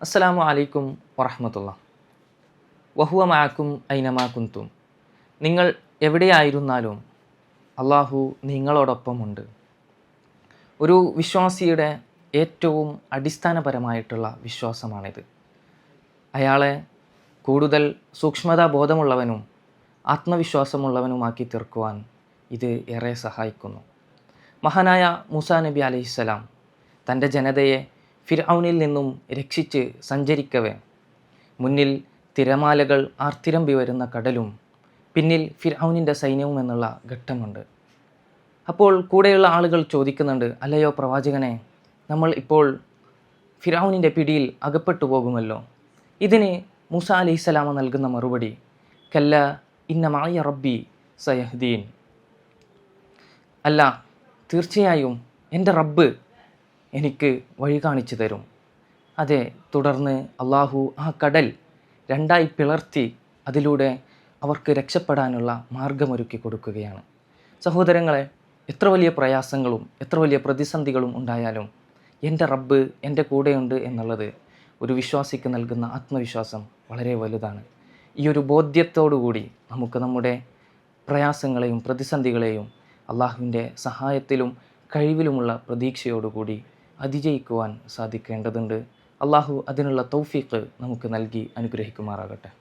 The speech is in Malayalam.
അസ്സലാമു അലൈക്കും വറഹ്മത്തുള്ളാഹി വഹുവ മഅക്കും ഐനമാ കുന്തും. നിങ്ങൾ എവിടെയായിരുന്നാലും അള്ളാഹു നിങ്ങളോടൊപ്പമുണ്ട്. ഒരു വിശ്വാസിയുടെ ഏറ്റവും അടിസ്ഥാനപരമായിട്ടുള്ള വിശ്വാസമാണിത്. അയാളെ കൂടുതൽ സൂക്ഷ്മതാ ബോധമുള്ളവനും ആത്മവിശ്വാസമുള്ളവനുമാക്കി തീർക്കുവാൻ ഇത് ഏറെ സഹായിക്കുന്നു. മഹാനായ മൂസാ നബി അലൈഹിസ്സലാം തൻ്റെ ജനതയെ ഫിർഔനിൽ നിന്നും രക്ഷിച്ച് സഞ്ചരിക്കവേ മുന്നിൽ തിരമാലകൾ ആർത്തിരമ്പി വരുന്ന കടലും പിന്നിൽ ഫിർഔനിൻ്റെ സൈന്യവും എന്നുള്ള ഘട്ടമുണ്ട്. അപ്പോൾ കൂടെയുള്ള ആളുകൾ ചോദിക്കുന്നുണ്ട്, അല്ലയോ പ്രവാചകനെ, നമ്മൾ ഇപ്പോൾ ഫിർഔനിൻ്റെ പിടിയിൽ അകപ്പെട്ടു പോകുമല്ലോ. ഇതിന് മൂസ അലൈഹിസ്സലാമ നൽകുന്ന മറുപടി, കല്ല ഇന്ന മഅയ റബ്ബി സയഹ്ദീൻ. അല്ല, തീർച്ചയായും എൻ്റെ റബ്ബ് എനിക്ക് വഴി കാണിച്ചു തരും. അതെ, തുടർന്ന് അള്ളാഹു ആ കടൽ രണ്ടായി പിളർത്തി അതിലൂടെ അവർക്ക് രക്ഷപ്പെടാനുള്ള മാർഗമൊരുക്കി കൊടുക്കുകയാണ്. സഹോദരങ്ങളെ, എത്ര വലിയ പ്രയാസങ്ങളും എത്ര വലിയ പ്രതിസന്ധികളും ഉണ്ടായാലും എൻ്റെ റബ്ബ് എൻ്റെ കൂടെയുണ്ട് എന്നുള്ളത് ഒരു വിശ്വാസിക്ക് നൽകുന്ന ആത്മവിശ്വാസം വളരെ വലുതാണ്. ഈ ഒരു ബോധ്യത്തോടുകൂടി നമുക്ക് നമ്മുടെ പ്രയാസങ്ങളെയും പ്രതിസന്ധികളെയും അള്ളാഹുവിൻ്റെ സഹായത്തിലും കഴിവിലുമുള്ള പ്രതീക്ഷയോടുകൂടി അതിജയിക്കുവാൻ സാധിക്കേണ്ടതുണ്ട്. അള്ളാഹു അതിനുള്ള തൗഫീഖ് നമുക്ക് നൽകി അനുഗ്രഹിക്കുമാറാകട്ടെ.